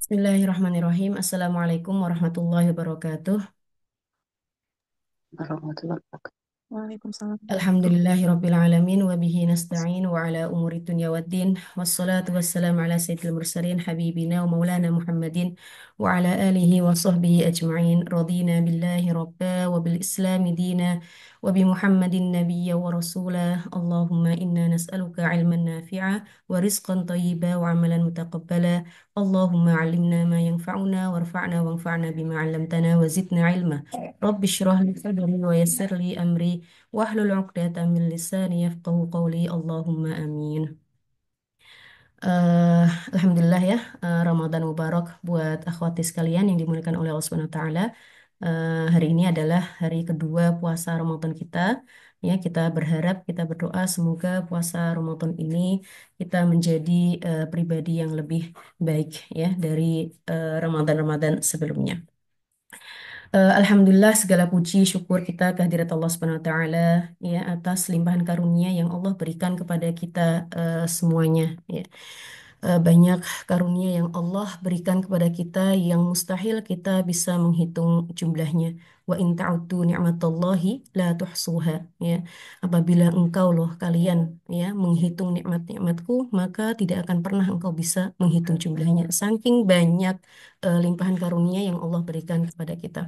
Bismillahirrahmanirrahim. Assalamualaikum warahmatullahi wabarakatuh. Warahmatullahi wabarakatuh. Waalaikumsalam. Alhamdulillahirabbil alamin wa bihi nasta'in wa ala umuri dunya waddin wassalatu wassalamu ala sayyidil mursalin habibina wa maulana Muhammadin wa ala alihi wa sahbihi ajma'in radina billahi rabba wa bil islami dina wa bi Muhammadin nabiyya wa rasula Allahumma inna nas'aluka ilman nafi'a wa rizqan tayyiba wa amalan mutaqabbala Allahumma alimna ma yanfa'una warfa'na wanfa'na bima 'allamtana wa zidna ilma Rabbi shrah li sadri wa yassir li amri Wahlul 'uqdatam min lisani yafqahu qawli Allahumma amin. Eh, Alhamdulillah ya, Ramadan Mubarak buat akhwati sekalian yang dimuliakan oleh Allah Subhanahu wa taala. Hari ini adalah hari kedua puasa Ramadan kita. Ya, kita berharap, kita berdoa semoga puasa Ramadan ini kita menjadi pribadi yang lebih baik ya dari Ramadan-Ramadan sebelumnya. Alhamdulillah segala puji syukur kita kehadirat Allah Subhanahu wa taala ya atas limpahan karunia yang Allah berikan kepada kita semuanya ya. Banyak karunia yang Allah berikan kepada kita yang mustahil kita bisa menghitung jumlahnya. Wa in ta'uddu ni'matallahi la tuhsuha ya. Apabila engkau loh kalian ya menghitung nikmat-nikmatku maka tidak akan pernah engkau bisa menghitung jumlahnya. Saking banyak limpahan karunia yang Allah berikan kepada kita.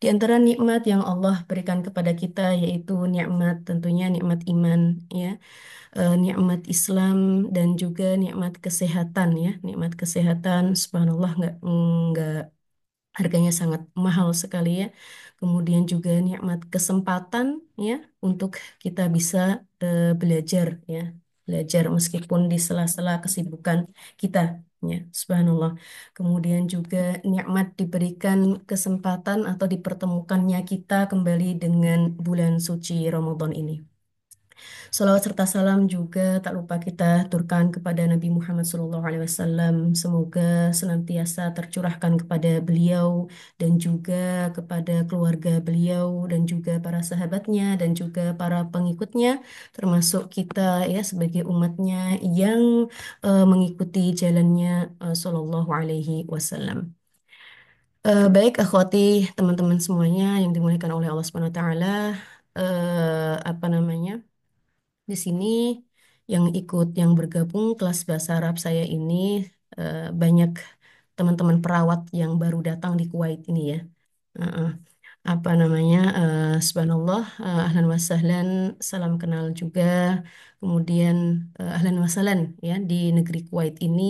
Di antara nikmat yang Allah berikan kepada kita yaitu nikmat tentunya nikmat iman ya, nikmat Islam dan juga nikmat kesehatan ya, nikmat kesehatan subhanallah nggak harganya sangat mahal sekali ya. Kemudian juga nikmat kesempatan ya untuk kita bisa belajar ya, belajar meskipun di sela-sela kesibukan kita ya, subhanallah. Kemudian juga nikmat diberikan kesempatan atau dipertemukannya kita kembali dengan bulan suci Ramadan ini. Salawat serta salam juga tak lupa kita aturkan kepada Nabi Muhammad SAW. Semoga senantiasa tercurahkan kepada beliau dan juga kepada keluarga beliau dan juga para sahabatnya dan juga para pengikutnya, termasuk kita ya sebagai umatnya yang mengikuti jalannya Sallallahu Alaihi Wasallam. Baik, akhwati, teman-teman semuanya yang dimuliakan oleh Allah Subhanahu Wa Taala, apa namanya? Di sini yang ikut, yang bergabung kelas bahasa Arab saya ini banyak teman-teman perawat yang baru datang di Kuwait ini ya. Uh-uh. Apa namanya? Subhanallah, ahlan wa sahlan, salam kenal juga. Kemudian ahlan wa sahlan ya di negeri Kuwait ini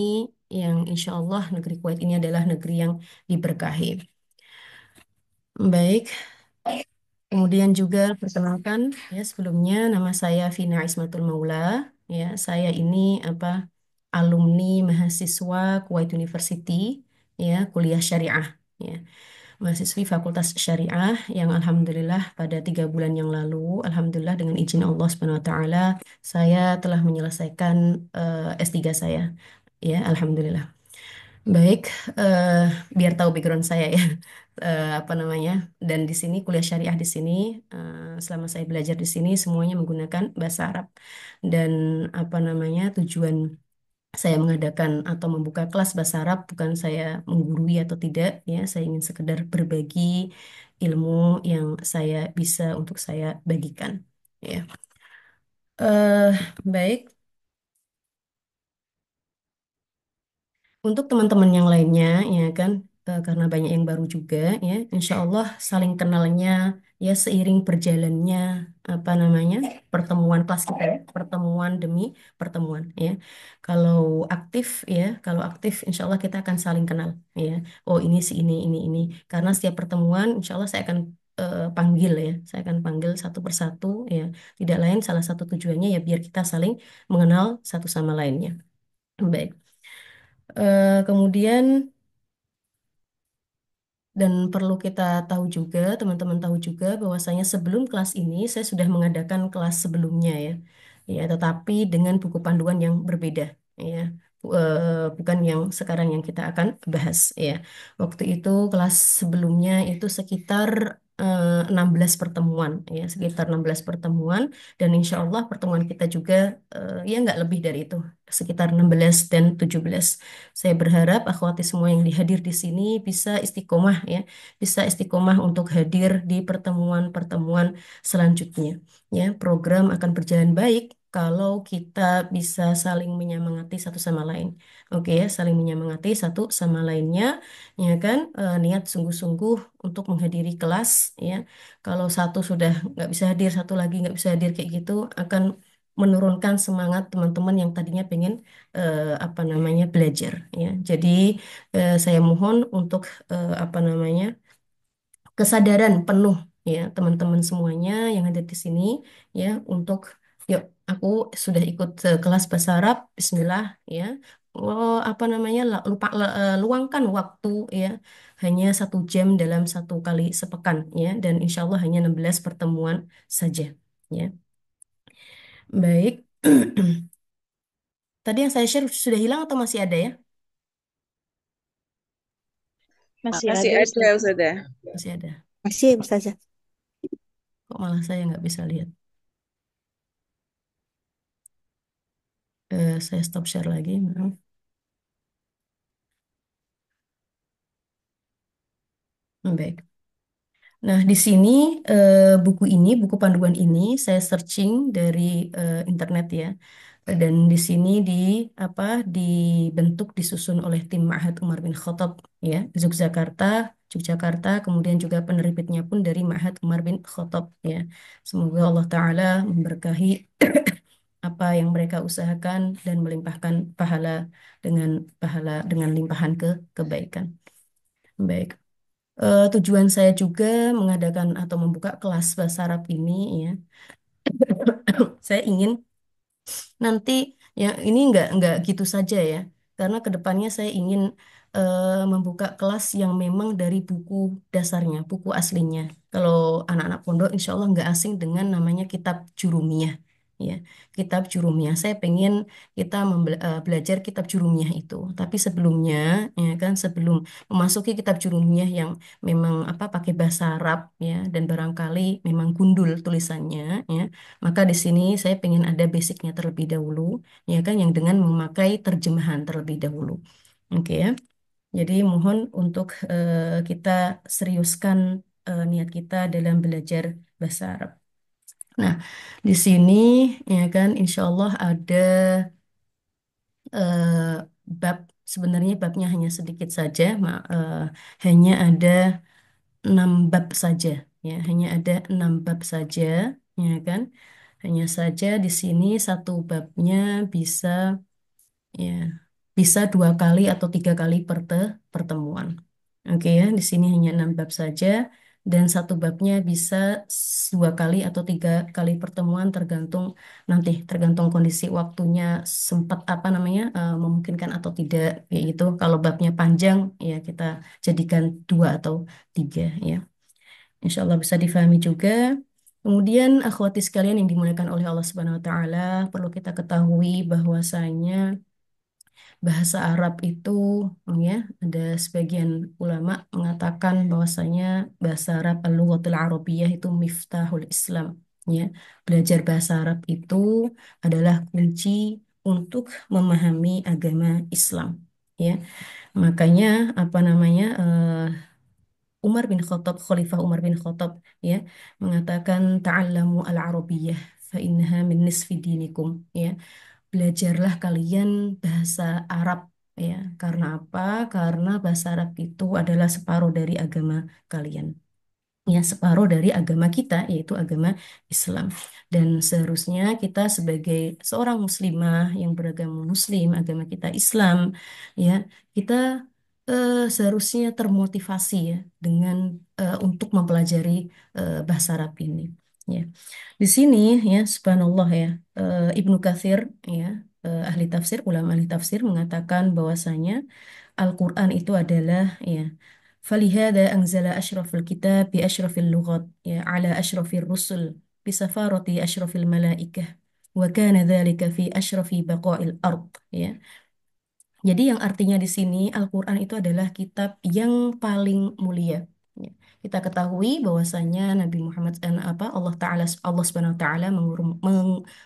yang insya Allah negeri Kuwait ini adalah negeri yang diberkahi. Baik, kemudian juga perkenalkan ya sebelumnya nama saya Vina Ismatul Maula ya saya ini apa alumni mahasiswa Kuwait University ya kuliah syariah ya mahasiswi Fakultas Syariah yang alhamdulillah pada 3 bulan yang lalu alhamdulillah dengan izin Allah Subhanahu Wa Taala saya telah menyelesaikan S3 saya ya alhamdulillah. Baik, eh, biar tahu background saya ya, apa namanya. Dan di sini kuliah syariah di sini, selama saya belajar di sini semuanya menggunakan bahasa Arab. Dan apa namanya tujuan saya mengadakan atau membuka kelas bahasa Arab bukan saya menggurui atau tidak, ya. Saya ingin sekedar berbagi ilmu yang saya bisa untuk saya bagikan. Ya, baik. Untuk teman-teman yang lainnya, ya kan, karena banyak yang baru juga, ya, insya Allah saling kenalnya, ya seiring berjalannya apa namanya pertemuan kelas kita, ya, pertemuan demi pertemuan, ya. Kalau aktif, ya, kalau aktif, insya Allah kita akan saling kenal, ya. Oh ini si ini, karena setiap pertemuan, insya Allah saya akan panggil, ya, saya akan panggil satu persatu, ya. Tidak lain salah satu tujuannya ya biar kita saling mengenal satu sama lainnya. Baik. Kemudian dan perlu kita tahu juga, teman-teman tahu juga bahwasanya sebelum kelas ini saya sudah mengadakan kelas sebelumnya ya. Ya, tetapi dengan buku panduan yang berbeda ya. Bukan yang sekarang yang kita akan bahas ya. Waktu itu kelas sebelumnya itu sekitar 16 pertemuan ya, sekitar 16 pertemuan, dan insya Allah pertemuan kita juga ya nggak lebih dari itu, sekitar 16 dan 17. Saya berharap akhwati semua yang dihadir di sini bisa istiqomah ya, bisa istiqomah untuk hadir di pertemuan-pertemuan selanjutnya ya. Program akan berjalan baik kalau kita bisa saling menyemangati satu sama lain. Oke ya, saling menyemangati satu sama lainnya ya kan. Niat sungguh-sungguh untuk menghadiri kelas ya. Kalau satu sudah nggak bisa hadir, satu lagi nggak bisa hadir kayak gitu, akan menurunkan semangat teman-teman yang tadinya pengen apa namanya belajar ya. Jadi saya mohon untuk apa namanya kesadaran penuh ya teman-teman semuanya yang ada di sini ya, untuk yuk, aku sudah ikut kelas bahasa Arab, Bismillah ya. Oh, apa namanya luangkan waktu ya, hanya 1 jam dalam 1 kali sepekan ya, dan insya Allah hanya 16 pertemuan saja ya. Baik. Tadi yang saya share sudah hilang atau masih ada ya? Masih Masih ada ada, Ustaz. Ustazah. Masih ada. Masih Ustazah. Kok malah saya nggak bisa lihat? Saya stop share lagi, maaf. Baik. Nah, di sini buku ini, buku panduan ini saya searching dari internet ya. Dan di sini apa dibentuk disusun oleh tim Ma'had Umar bin Khattab ya, Yogyakarta, Yogyakarta, kemudian juga penerbitnya pun dari Ma'had Umar bin Khattab ya. Semoga Allah Ta'ala memberkahi apa yang mereka usahakan dan melimpahkan pahala dengan limpahan kebaikan. Baik. Tujuan saya juga mengadakan atau membuka kelas bahasa Arab ini ya, saya ingin nanti ya ini nggak gitu saja ya, karena kedepannya saya ingin membuka kelas yang memang dari buku dasarnya, buku aslinya. Kalau anak-anak pondok insya Allah nggak asing dengan namanya kitab Jurumiyah ya, kitab Jurumiyah. Saya pengen kita belajar kitab Jurumiyah itu, tapi sebelumnya ya kan, sebelum memasuki kitab Jurumiyah yang memang apa pakai bahasa Arab ya, dan barangkali memang gundul tulisannya ya, maka di sini saya pengen ada basicnya terlebih dahulu, ya kan, yang dengan memakai terjemahan terlebih dahulu. Oke ya. Jadi mohon untuk kita seriuskan niat kita dalam belajar bahasa Arab. Nah, di sini ya kan, insya Allah ada eh, bab, sebenarnya babnya hanya sedikit saja, hanya ada 6 bab saja, ya, hanya ada 6 bab saja, ya kan. Hanya saja di sini satu babnya bisa ya bisa 2 kali atau 3 kali pertemuan. Oke ya, di sini hanya 6 bab saja, dan satu babnya bisa 2 kali atau 3 kali pertemuan, tergantung kondisi waktunya, sempat apa namanya memungkinkan atau tidak kayak gitu. Kalau babnya panjang ya kita jadikan 2 atau 3 ya. Insya Allah bisa difahami juga. Kemudian akhwati sekalian yang dimuliakan oleh Allah Subhanahu wa taala, perlu kita ketahui bahwasanya bahasa Arab itu ya, ada sebagian ulama mengatakan bahwasanya bahasa Arab al-lughatul arabiyyah itu miftahul Islam ya. Belajar bahasa Arab itu adalah kunci untuk memahami agama Islam ya. Makanya apa namanya Umar bin Khattab, Khalifah Umar bin Khattab ya, mengatakan ta'allamu al-arabiyyah fa innaha min nisfi dinikum ya. Belajarlah kalian bahasa Arab ya. Karena apa? Karena bahasa Arab itu adalah separuh dari agama kalian. Ya, separuh dari agama kita, yaitu agama Islam. Dan seharusnya kita sebagai seorang muslimah yang beragama Muslim, agama kita Islam, ya, kita seharusnya termotivasi ya dengan untuk mempelajari bahasa Arab ini. Ya, di sini ya, subhanallah ya, Ibnu Katsir ya, ahli tafsir, ulama ahli tafsir mengatakan bahwasanya Al-Quran itu adalah ya, فلهذا أنزل أشرف الكتاب بأشرف اللغات يا على أشرف الرسل بسفارة أشرف الملائكة وكان ذلك في أشرف بقاء الأرض ya. Jadi yang artinya di sini Al-Quran itu adalah kitab yang paling mulia Ya. Kita ketahui bahwasanya Nabi Muhammad Allah Subhanahu wa taala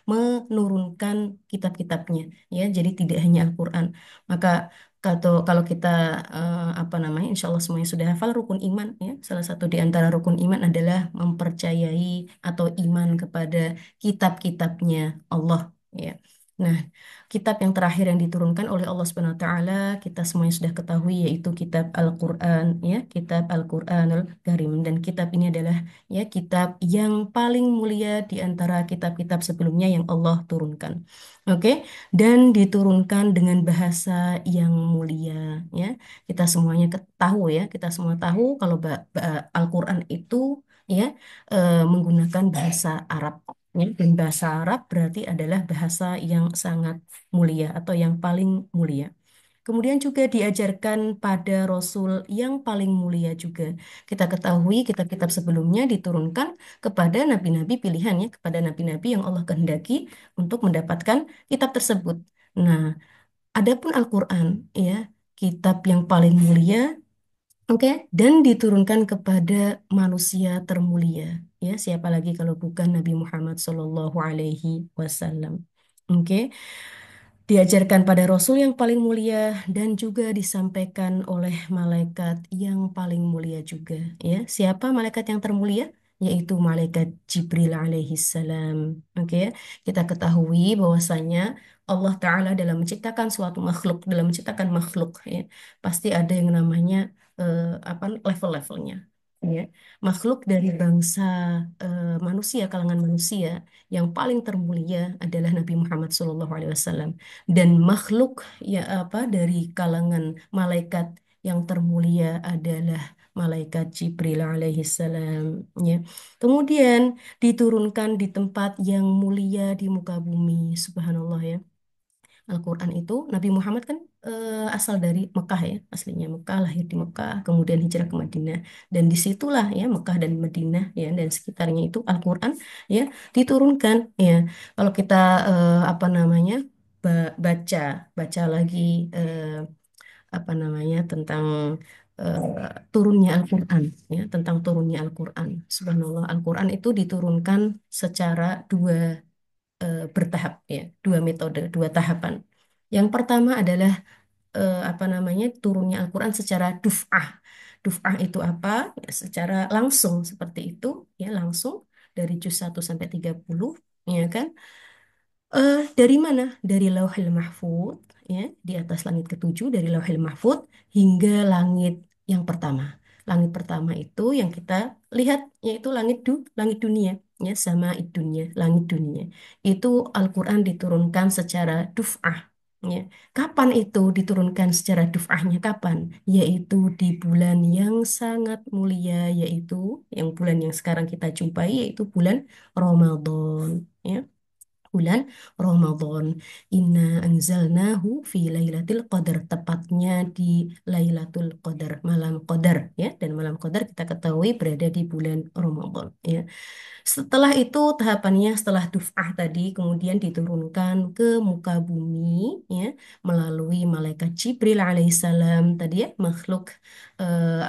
menurunkan kitab-kitabnya ya. Jadi tidak hanya Al-Qur'an. Maka kalau kita apa namanya, insya Allah semuanya sudah hafal rukun iman ya. Salah satu di antara rukun iman adalah mempercayai atau iman kepada kitab-kitabnya Allah ya. Nah, kitab yang terakhir yang diturunkan oleh Allah Subhanahu wa taala kita semuanya sudah ketahui yaitu kitab Al-Qur'an ya, kitab Al-Qur'anul Karim, dan kitab ini adalah ya kitab yang paling mulia di antara kitab-kitab sebelumnya yang Allah turunkan. Oke, dan diturunkan dengan bahasa yang mulia ya. Kita semuanya tahu ya, kita semua tahu kalau Al-Qur'an itu ya menggunakan bahasa Arab. Ya, dan bahasa Arab berarti adalah bahasa yang sangat mulia atau yang paling mulia. Kemudian juga diajarkan pada Rasul yang paling mulia juga. Kita ketahui kitab-kitab sebelumnya diturunkan kepada nabi-nabi pilihannya, kepada nabi-nabi yang Allah kehendaki untuk mendapatkan kitab tersebut. Nah, adapun Al-Quran, ya, kitab yang paling mulia. Oke, dan diturunkan kepada manusia termulia. Ya, siapa lagi kalau bukan Nabi Muhammad Shallallahu Alaihi Wasallam. Oke, diajarkan pada Rasul yang paling mulia dan juga disampaikan oleh malaikat yang paling mulia juga. Ya, siapa malaikat yang termulia? Yaitu malaikat Jibril alaihi salam. Oke, kita ketahui bahwasanya Allah Ta'ala dalam menciptakan suatu makhluk, dalam menciptakan makhluk, ya, pasti ada yang namanya apa level-levelnya. Ya, makhluk dari bangsa manusia, kalangan manusia yang paling termulia adalah Nabi Muhammad SAW, dan makhluk ya apa dari kalangan malaikat yang termulia adalah malaikat Jibril alaihi salam ya. Kemudian diturunkan di tempat yang mulia di muka bumi, subhanallah ya. Al-Quran itu Nabi Muhammad kan asal dari Mekah ya, aslinya Mekah, lahir di Mekah, kemudian hijrah ke Madinah, dan disitulah ya Mekah dan Madinah ya dan sekitarnya itu Al-Quran ya diturunkan ya. Kalau kita apa namanya baca baca lagi eh, apa namanya tentang eh, turunnya Al-Quran ya, tentang turunnya Al-Quran. Subhanallah, Al-Quran itu diturunkan secara bertahap ya, dua metode, dua tahapan. Yang pertama adalah apa namanya turunnya Al-Quran secara duf'ah. Duf'ah itu apa? Ya, secara langsung seperti itu ya, langsung dari juz 1 sampai 30 ya kan. Dari mana? Dari Lauhil Mahfud, ya, di atas langit ketujuh dari Lauhil Mahfud hingga langit yang pertama. Langit pertama itu yang kita lihat yaitu langit dunia, ya, sama dunia, langit dunia. Itu Al-Qur'an diturunkan secara duf'ah, ya. Kapan itu diturunkan secara duf'ahnya kapan? Yaitu di bulan yang sangat mulia, yaitu yang bulan yang sekarang kita jumpai yaitu bulan Ramadan, ya, bulan Ramadan. Inna anzalnahu fi lailatul qadar, tepatnya di Lailatul Qadar, malam Qadar ya, dan malam Qadar kita ketahui berada di bulan Ramadan ya. Setelah itu tahapannya setelah duf'ah tadi kemudian diturunkan ke muka bumi ya melalui malaikat Jibril alaihissalam tadi ya, makhluk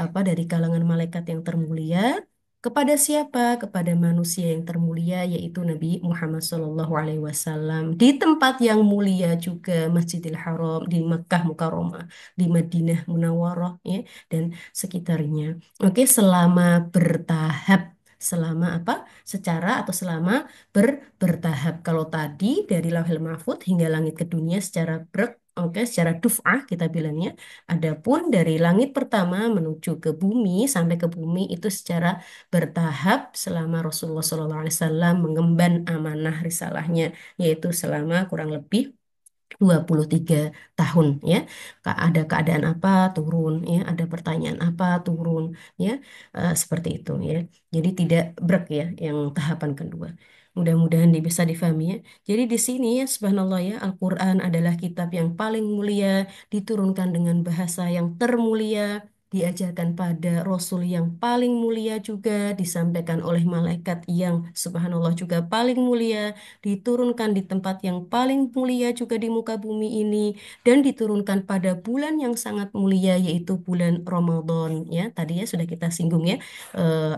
apa dari kalangan malaikat yang termulia. Kepada siapa? Kepada manusia yang termulia yaitu Nabi Muhammad SAW di tempat yang mulia juga, Masjidil Haram di Mekkah Mukarramah, di Madinah Munawwarah ya dan sekitarnya. Oke, selama bertahap, selama apa? Secara atau selama bertahap. Kalau tadi dari Lauhil Mahfud hingga langit ke dunia secara oke, secara duf'ah kita bilangnya. Adapun dari langit pertama menuju ke bumi sampai ke bumi itu secara bertahap selama Rasulullah SAW mengemban amanah risalahnya, yaitu selama kurang lebih 23 tahun ya. Ada keadaan apa turun ya, ada pertanyaan apa turun ya. Seperti itu ya. Jadi tidak brek ya yang tahapan kedua. Mudah-mudahan bisa difahami ya. Jadi di sini ya subhanallah ya, Al-Qur'an adalah kitab yang paling mulia, diturunkan dengan bahasa yang termulia diajarkan pada Rasul yang paling mulia juga, disampaikan oleh malaikat yang subhanallah juga paling mulia, diturunkan di tempat yang paling mulia juga di muka bumi ini, dan diturunkan pada bulan yang sangat mulia yaitu bulan Ramadan. Ya, tadi ya sudah kita singgung ya,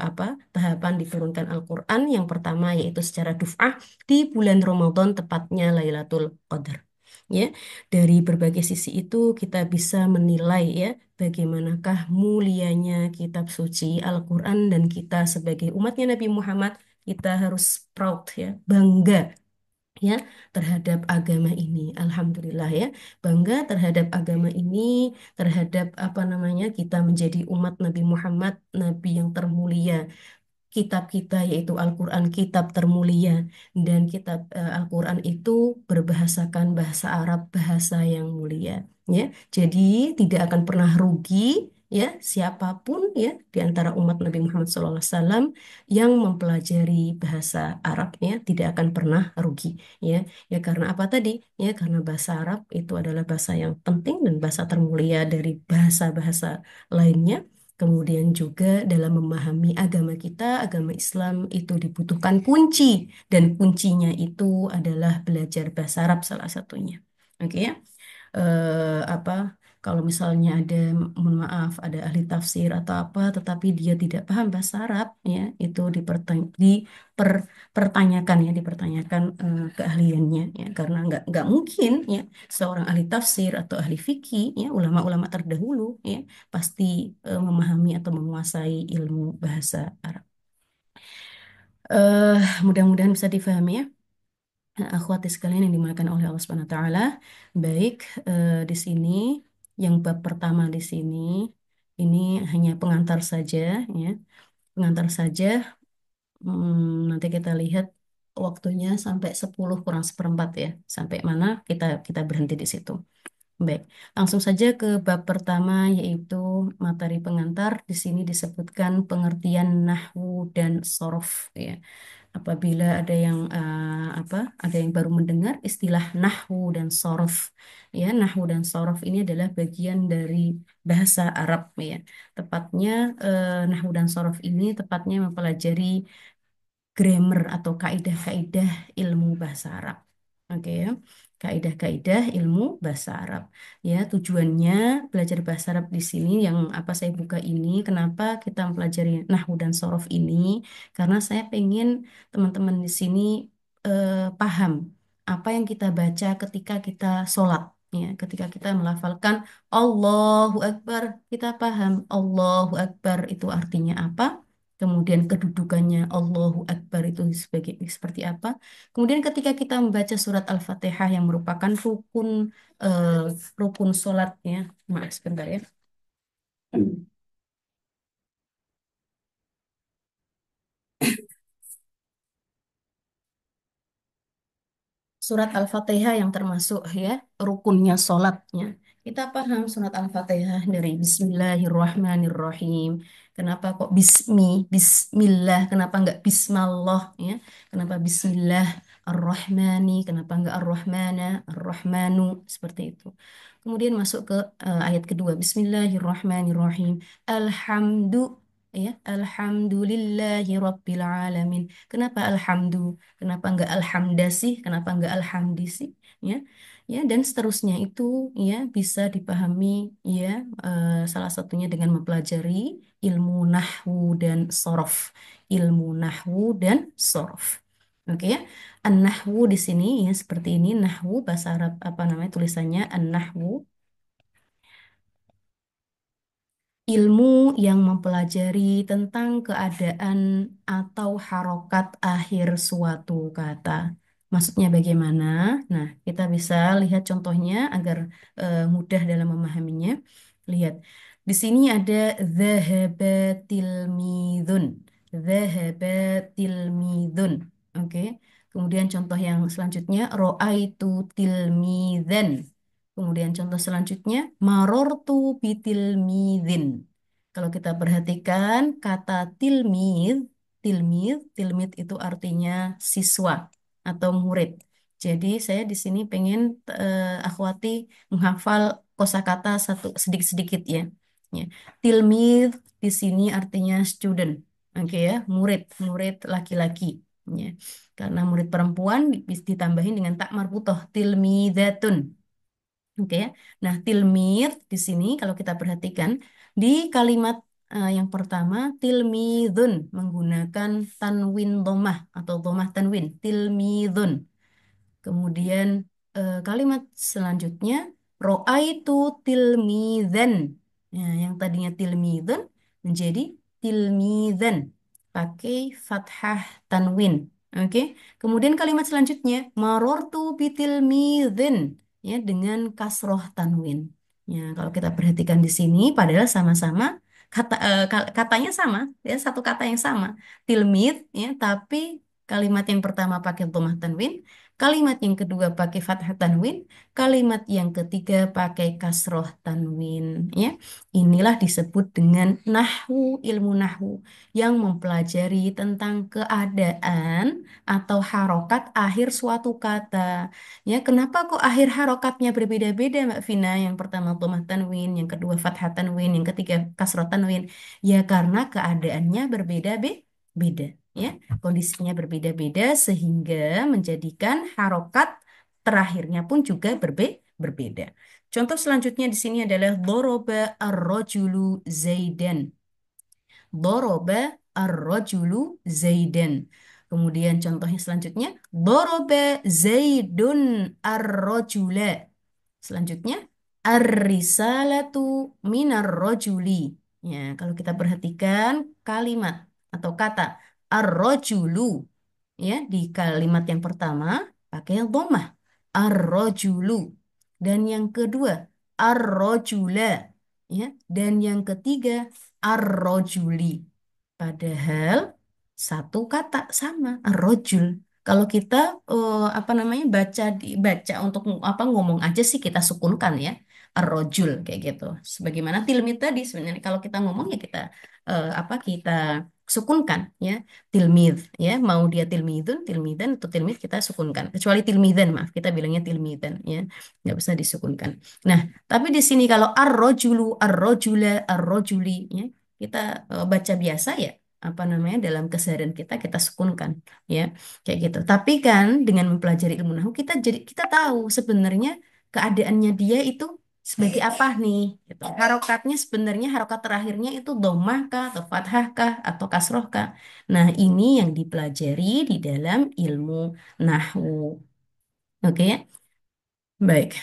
apa tahapan diturunkan Al-Quran yang pertama yaitu secara duf'ah di bulan Ramadan tepatnya Lailatul Qadar. Ya, dari berbagai sisi itu kita bisa menilai ya bagaimanakah mulianya kitab suci Al-Quran dan kita sebagai umatnya Nabi Muhammad kita harus proud ya, bangga ya terhadap agama ini. Alhamdulillah ya, bangga terhadap agama ini, terhadap apa namanya kita menjadi umat Nabi Muhammad, Nabi yang termulia, kitab kita yaitu Al-Quran kitab termulia dan kitab Al-Quran itu berbahasakan bahasa Arab bahasa yang mulia ya, jadi tidak akan pernah rugi ya siapapun ya di antara umat Nabi Muhammad SAW yang mempelajari bahasa Arab ya tidak akan pernah rugi ya, ya karena apa tadi ya karena bahasa Arab itu adalah bahasa yang penting dan bahasa termulia dari bahasa-bahasa lainnya. Kemudian juga dalam memahami agama kita, agama Islam itu dibutuhkan kunci dan kuncinya itu adalah belajar bahasa Arab salah satunya. Oke ya. Apa kalau misalnya ada mohon maaf ada ahli tafsir atau apa tetapi dia tidak paham bahasa Arab ya itu dipertanyakan ya dipertanyakan keahliannya ya karena nggak mungkin ya seorang ahli tafsir atau ahli fikih ya ulama-ulama terdahulu ya pasti memahami atau menguasai ilmu bahasa Arab. Eh, Mudah-mudahan bisa difahami ya. Nah, akhwati sekalian yang dimuliakan oleh Allah Subhanahu wa taala. Baik, di sini yang bab pertama di sini ini hanya pengantar saja ya. Pengantar saja. Nanti kita lihat waktunya sampai 10 kurang seperempat ya. Sampai mana kita kita berhenti di situ. Baik, langsung saja ke bab pertama yaitu materi pengantar. Di sini disebutkan pengertian nahwu dan sorof ya. Apabila ada yang apa, ada yang baru mendengar istilah nahwu dan sorof ya. Nahwu dan sorof ini adalah bagian dari bahasa Arab ya. Tepatnya nahwu dan sorof ini tepatnya mempelajari grammar atau kaidah-kaidah ilmu bahasa Arab. Oke ya. Kaidah-kaidah ilmu bahasa Arab. Ya, tujuannya belajar bahasa Arab di sini yang apa saya buka ini, kenapa kita mempelajari nahwu dan sorof ini? Karena saya pengen teman-teman di sini paham apa yang kita baca ketika kita sholat. Ya, ketika kita melafalkan Allahu Akbar, kita paham Allahu Akbar itu artinya apa? Kemudian kedudukannya Allahu Akbar itu sebagai seperti apa. Kemudian ketika kita membaca surat Al-Fatihah yang merupakan eh, rukun sholat ya. Maaf sebentar ya. Surat Al-Fatihah yang termasuk ya rukunnya sholatnya. Kita paham surat Al-Fatihah dari Bismillahirrahmanirrahim. Kenapa kok Bismillah, kenapa enggak Bismallah ya? Kenapa Bismillah Ar-Rahmani, kenapa enggak Ar-Rahmana, Ar-Rahmanu seperti itu. Kemudian masuk ke ayat kedua Bismillahirrahmanirrahim. Alhamdu ya, Alhamdulillahi Rabbil Alamin. Kenapa Alhamdu? Kenapa enggak alhamda sih? Kenapa enggak alhamdi sih? Ya, ya dan seterusnya itu ya bisa dipahami ya salah satunya dengan mempelajari ilmu nahwu dan sorof. Ilmu nahwu dan sorof. Oke ya. An-nahwu di sini ya seperti ini nahwu bahasa Arab apa namanya tulisannya an-nahwu ilmu yang mempelajari tentang keadaan atau harokat akhir suatu kata. Maksudnya bagaimana? Nah, kita bisa lihat contohnya agar mudah dalam memahaminya. Lihat, di sini ada dhahaba tilmidun. Dhahaba tilmidun. Oke. Kemudian contoh yang selanjutnya ro'aitu tilmidan. Kemudian contoh selanjutnya marortu bitilmidin. Kalau kita perhatikan kata tilmid itu artinya siswa atau murid. Jadi saya di sini pengen akhwati menghafal kosakata satu sedikit-sedikit ya. Ya. Tilmid di sini artinya student. Oke ya, murid, murid laki-laki. Ya. Karena murid perempuan ditambahin dengan tak marbutoh, tilmidatun. Oke ya. Nah, tilmid di sini kalau kita perhatikan di kalimat yang pertama tilmidun menggunakan tanwin domah atau domah tanwin tilmidun. Kemudian kalimat selanjutnya ro'aitu tilmidan. Nah, yang tadinya tilmidun menjadi tilmidan pakai fathah tanwin. Oke. Kemudian kalimat selanjutnya marortu bitilmidin ya dengan kasroh tanwin. Ya, kalau kita perhatikan di sini padahal sama-sama katanya sama, ya satu kata yang sama, tilmid ya, tapi kalimat yang pertama pakai dhammah tanwin, kalimat yang kedua pakai fathah tanwin, kalimat yang ketiga pakai kasroh tanwin. Ya, inilah disebut dengan nahwu, ilmu nahwu yang mempelajari tentang keadaan atau harokat akhir suatu kata. Ya, kenapa kok akhir harokatnya berbeda-beda, Mbak Vina? Yang pertama dhammah tanwin, yang kedua fathah tanwin, yang ketiga kasroh tanwin. Ya, karena keadaannya berbeda-beda. Ya, kondisinya berbeda-beda sehingga menjadikan harokat terakhirnya pun juga berbeda. Contoh selanjutnya di sini adalah doroba ar-rajulu zaidan. Doroba ar-rajulu zaidan. Kemudian contohnya selanjutnya doroba zaidun ar-rajula. Selanjutnya ar-risalatu minar rajuli. Ya, kalau kita perhatikan kalimat atau kata ar-rajulu ya di kalimat yang pertama pakai dhammah ar-rajulu dan yang kedua ar-rajula ya dan yang ketiga ar-rajuli. Padahal satu kata sama ar-rajul. Kalau kita apa namanya baca untuk apa ngomong aja sih kita sukunkan ya ar-rajul kayak gitu. Sebagaimana tilmid tadi sebenarnya kalau kita ngomong ya kita apa kita sukunkan ya tilmid ya mau dia tilmidun tilmidan atau tilmid kita sukunkan kecuali tilmidan maaf kita bilangnya tilmidan ya nggak bisa disukunkan. Nah tapi di sini kalau ar-rajulu ar-rajula ar-rajuli ya kita baca biasa ya apa namanya dalam keseharian kita sukunkan ya kayak gitu. Tapi kan dengan mempelajari ilmu nahwu kita jadi kita tahu sebenarnya keadaannya dia itu sebagai apa nih gitu. Harokatnya sebenarnya harokat terakhirnya itu dhammah kah atau fathah kah atau kasroh kah. Nah, ini yang dipelajari di dalam ilmu nahwu. Oke ya. Baik.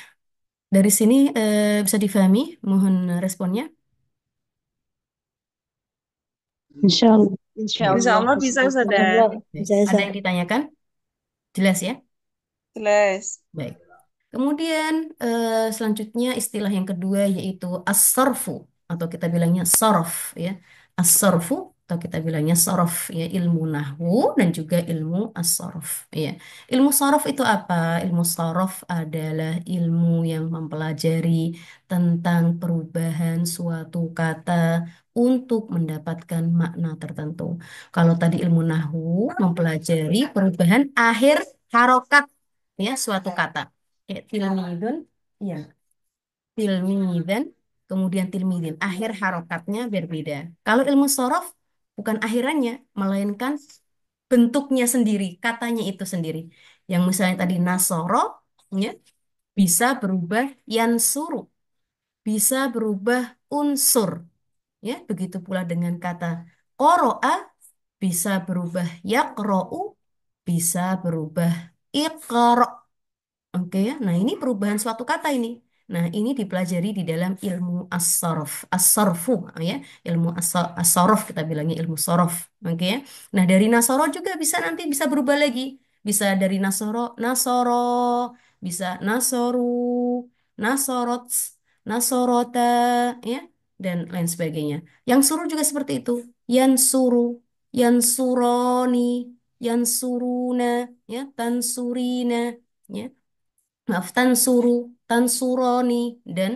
Dari sini bisa difahami, mohon responnya. Insya Allah. Insya Ya. Insya Allah. Allah bisa Ustazah. Alhamdulillah. Baik. Bisa, Ada Zah. yang ditanyakan? Jelas ya? Jelas. Baik. Kemudian selanjutnya istilah yang kedua yaitu as-sarfu atau kita bilangnya sorof ya. As-sarfu atau kita bilangnya sorof ya ilmu nahwu dan juga ilmu as-sarf ya. Ilmu sorof itu apa? Ilmu sorof adalah ilmu yang mempelajari tentang perubahan suatu kata untuk mendapatkan makna tertentu. Kalau tadi ilmu nahwu mempelajari perubahan akhir harokat ya suatu kata kayak tilmidun ya tilmidan kemudian tilmidin akhir harokatnya berbeda kalau ilmu sorof bukan akhirannya melainkan bentuknya sendiri katanya itu sendiri yang misalnya tadi nasoro ya bisa berubah yansuru bisa berubah unsur ya begitu pula dengan kata qoro'a bisa berubah yaqro'u bisa berubah iqra. Oke ya, nah ini perubahan suatu kata ini. Nah ini dipelajari di dalam ilmu as-sarf, as-sarfu ya, ilmu as-sarf kita bilangnya ilmu sarf. Oke ya. Nah dari nasoro juga bisa nanti bisa berubah lagi. Bisa dari nasoro, nasoro, bisa nasoru, nasorot, nasorota, ya, dan lain sebagainya. Yang suruh juga seperti itu. Yansuru, yansuroni, yansuruna, ya, tansurina, ya maaf tansuru, tansuroni dan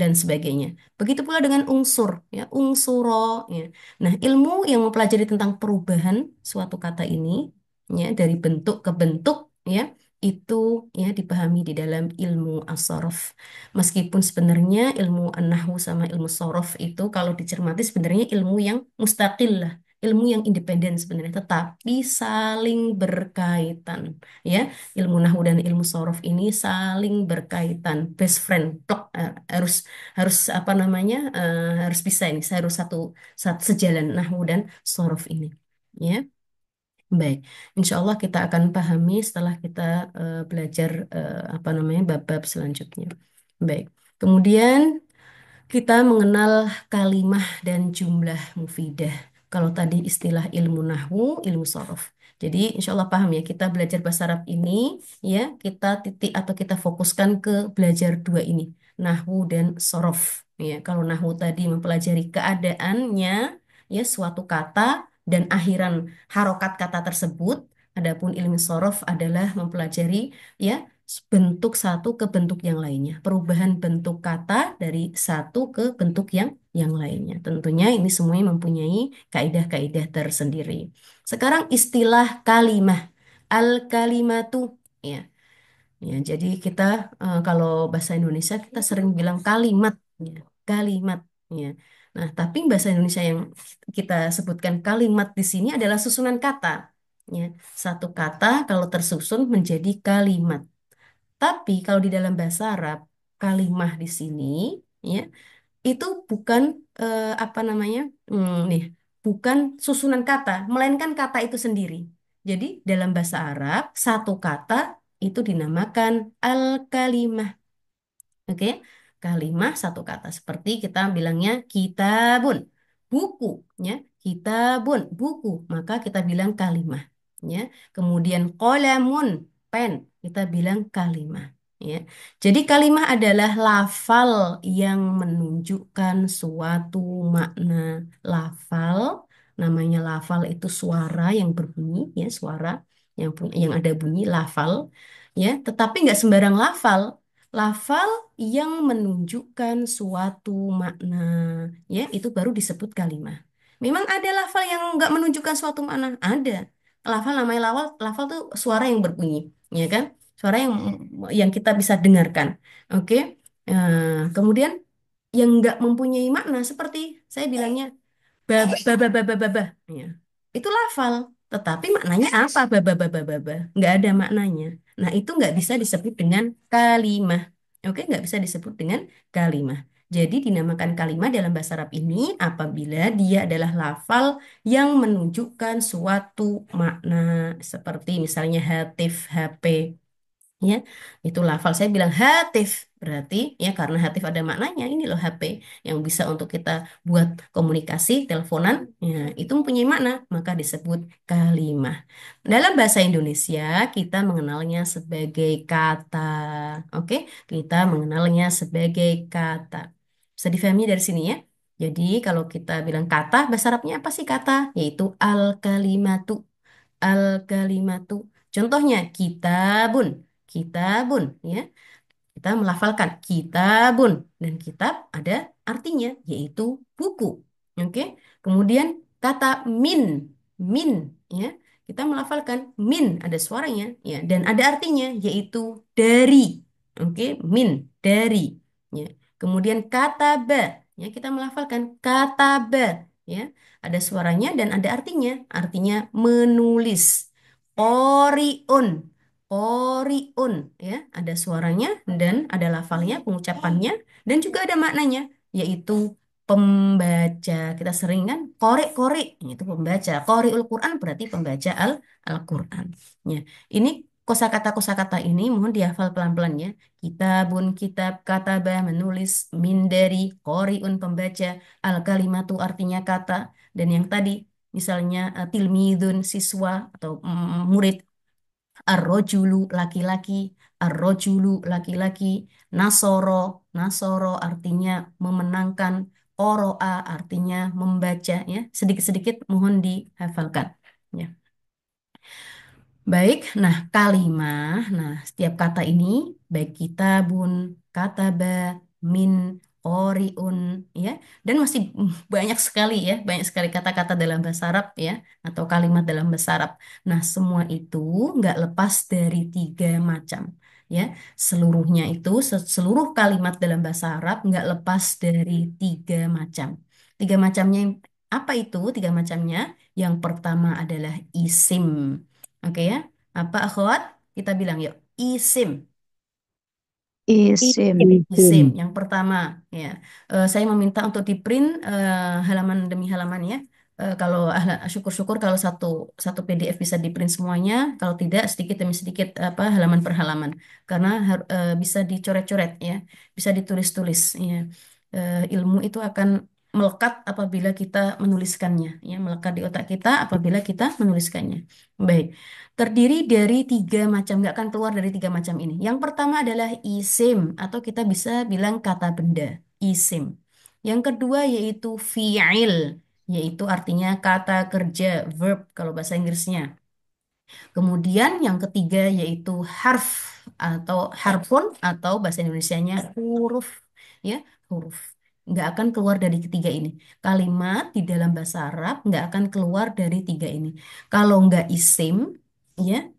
dan sebagainya. Begitu pula dengan unsur ya, unsuro ya. Nah, ilmu yang mempelajari tentang perubahan suatu kata ini ya dari bentuk ke bentuk ya. itu ya dipahami di dalam ilmu as-sorof. Meskipun sebenarnya ilmu an-nahwu sama ilmu sorof itu kalau dicermati sebenarnya ilmu yang mustaqil lah, ilmu yang independen sebenarnya, tetapi saling berkaitan ya. Ilmu nahwu dan ilmu sorof ini saling berkaitan, best friend, plok, harus harus apa namanya harus bisa ini, harus satu sejalan nahwu dan sorof ini. Ya, baik. Insya Allah kita akan pahami setelah kita belajar apa namanya bab-bab selanjutnya. Baik. Kemudian kita mengenal kalimah dan jumlah mufidah. Kalau tadi istilah ilmu nahwu, ilmu sorof. Jadi insya Allah paham ya, kita belajar bahasa Arab ini, ya kita titik atau kita fokuskan ke belajar dua ini, nahwu dan sorof. Ya, kalau nahwu tadi mempelajari keadaannya, ya suatu kata dan akhiran harokat kata tersebut. Adapun ilmu sorof adalah mempelajari ya bentuk satu ke bentuk yang lainnya, perubahan bentuk kata dari satu ke bentuk yang lainnya. Tentunya ini semuanya mempunyai kaidah-kaidah tersendiri. Sekarang istilah kalimah, al-kalimatu, ya. Ya, jadi kita kalau bahasa Indonesia kita sering bilang kalimat, ya, kalimat, ya. Nah, tapi bahasa Indonesia yang kita sebutkan kalimat di sini adalah susunan kata, ya. Satu kata kalau tersusun menjadi kalimat. Tapi kalau di dalam bahasa Arab, kalimah di sini ya, itu bukan apa namanya? Nih, bukan susunan kata, melainkan kata itu sendiri. Jadi dalam bahasa Arab, satu kata itu dinamakan al-kalimah. Oke, kalimah satu kata seperti kita bilangnya kitabun, buku, ya, kitabun, buku, maka kita bilang kalimah, ya. Kemudian qalamun, pen, kita bilang kalimah, ya. Jadi kalimah adalah lafal yang menunjukkan suatu makna. Lafal, namanya lafal itu suara yang berbunyi, ya, suara yang ada bunyi lafal, ya. Tetapi nggak sembarang lafal. Lafal yang menunjukkan suatu makna, ya, itu baru disebut kalimah. Memang ada lafal yang nggak menunjukkan suatu makna, ada. Lafal namanya lafal tuh suara yang berbunyi, ya kan? Suara yang kita bisa dengarkan. Oke. Kemudian yang nggak mempunyai makna seperti saya bilangnya ba. Ya. Itu lafal, tetapi maknanya apa? Ba. Nggak ada maknanya. Nah, itu nggak bisa disebut dengan kalimah. Oke, nggak bisa disebut dengan kalimah. Jadi dinamakan kalimah dalam bahasa Arab ini apabila dia adalah lafal yang menunjukkan suatu makna seperti misalnya hatif, HP. Ya, itu lafal saya bilang hatif berarti ya karena hatif ada maknanya ini loh HP yang bisa untuk kita buat komunikasi teleponan ya itu mempunyai makna maka disebut kalimah. Dalam bahasa Indonesia kita mengenalnya sebagai kata. Oke, kita mengenalnya sebagai kata. Bisa difahami dari sini ya. Jadi kalau kita bilang kata bahasa Arabnya apa sih kata? Yaitu al-kalimatu. Al-kalimatu. Contohnya kitabun. Kitabun ya. Kita melafalkan kitabun dan kitab ada artinya yaitu buku. Oke. Kemudian kata min ya. Kita melafalkan min ada suaranya ya dan ada artinya yaitu dari. Oke, min dari ya. Kemudian kata ba ya kita melafalkan kata ba ya. Ada suaranya dan ada artinya menulis. Qoriun. Qoriun ya, ada suaranya dan ada lafalnya, pengucapannya dan juga ada maknanya yaitu pembaca. Kita sering kan qori itu pembaca. Qoriul Quran berarti pembaca Al-Quran. Ya, ini kosakata ini mohon dihafal pelan-pelan ya. Kitabun kitab katabah menulis min dari qoriun pembaca al-kalimatu artinya kata dan yang tadi misalnya tilmidun siswa atau murid. Ar-rojulu laki-laki, ar-rojulu laki-laki, nasoro, nasoro artinya memenangkan, qoro'a artinya membaca ya. Sedikit-sedikit mohon dihafalkan. Ya. Baik, nah kalimah, nah setiap kata ini baik kitabun, kataba, min, qoriun, ya. Dan masih banyak sekali ya, banyak sekali kata-kata dalam bahasa Arab ya, atau kalimat dalam bahasa Arab. Nah, semua itu nggak lepas dari tiga macam. Ya, seluruhnya itu seluruh kalimat dalam bahasa Arab nggak lepas dari tiga macam. Tiga macamnya apa itu? Tiga macamnya. Yang pertama adalah isim. Oke ya. Apa akhwat? Kita bilang yuk, isim. Isim. Isim yang pertama ya. Saya meminta untuk di print halaman demi halaman ya. Kalau syukur-syukur kalau satu satu PDF bisa di print semuanya, kalau tidak sedikit demi sedikit apa halaman per halaman. Karena bisa dicoret-coret ya, bisa ditulis-tulis ya. Ilmu itu akan melekat apabila kita menuliskannya ya, melekat di otak kita apabila kita menuliskannya. Baik. Terdiri dari tiga macam, nggak akan keluar dari tiga macam ini. Yang pertama adalah isim, atau kita bisa bilang kata benda, isim. Yang kedua yaitu fi'il, yaitu artinya kata kerja, verb kalau bahasa Inggrisnya. Kemudian yang ketiga yaitu harf atau harfun atau bahasa Indonesianya huruf, ya huruf. Nggak akan keluar dari ketiga ini. Kalimat di dalam bahasa Arab nggak akan keluar dari tiga ini. Kalau nggak isim, ya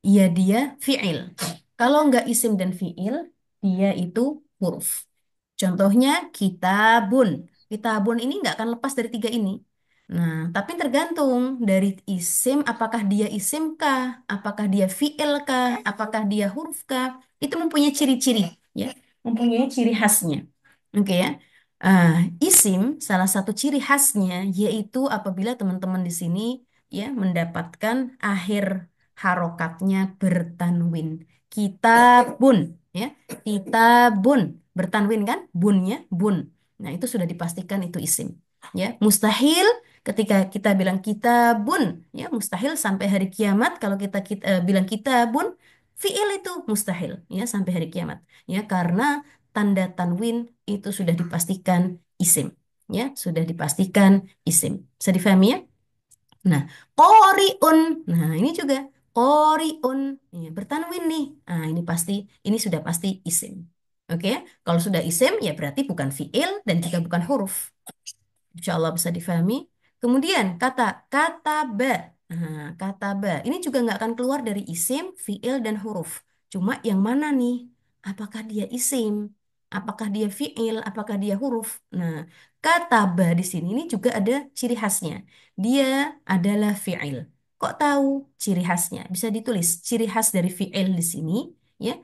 iya dia fi'il. Kalau nggak isim dan fi'il, dia itu huruf. Contohnya kitabun. Kitabun ini nggak akan lepas dari tiga ini. Nah, tapi tergantung dari isim, apakah dia isim kah, apakah dia fi'il kah, apakah dia huruf kah, itu mempunyai ciri-ciri, ya, mempunyai ciri khasnya. Oke ya. Ah, isim salah satu ciri khasnya yaitu apabila teman-teman di sini ya mendapatkan akhir harokatnya bertanwin. Kitabun, ya, kitabun bertanwin kan, bunnya bun. Nah itu sudah dipastikan itu isim. Ya, mustahil ketika kita bilang kitabun, ya mustahil sampai hari kiamat kalau kita bilang kitabun, fiil itu mustahil, ya sampai hari kiamat. Ya karena tanda tanwin itu sudah dipastikan isim. Ya, sudah dipastikan isim. Bisa difahami ya? Nah, qoriun. Nah, ini juga qoriun. Ya, bertanwin nih. Nah, ini pasti ini sudah pasti isim. Oke, kalau sudah isim ya berarti bukan fiil dan juga bukan huruf. Insya Allah bisa difahami. Kemudian kata ba. Nah, kata ba. Ini juga nggak akan keluar dari isim, fiil, dan huruf. Cuma yang mana nih? Apakah dia isim? Apakah dia fiil? Apakah dia huruf? Nah, kata ba di sini ini juga ada ciri khasnya. Dia adalah fiil. Kok tahu ciri khasnya? Bisa ditulis ciri khas dari fiil di sini, ya.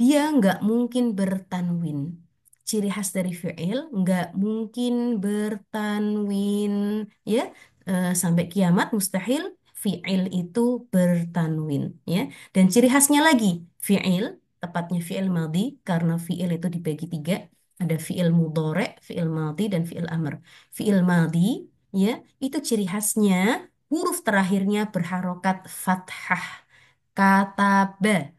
Dia nggak mungkin bertanwin. Ciri khas dari fi'il nggak mungkin bertanwin ya. Sampai kiamat mustahil fi'il itu bertanwin ya. Dan ciri khasnya lagi fi'il, tepatnya fi'il madhi karena fi'il itu dibagi tiga, ada fi'il mudhari, fi'il madhi, dan fi'il amr. Fi'il madhi ya itu ciri khasnya huruf terakhirnya berharokat fathah. Kataba,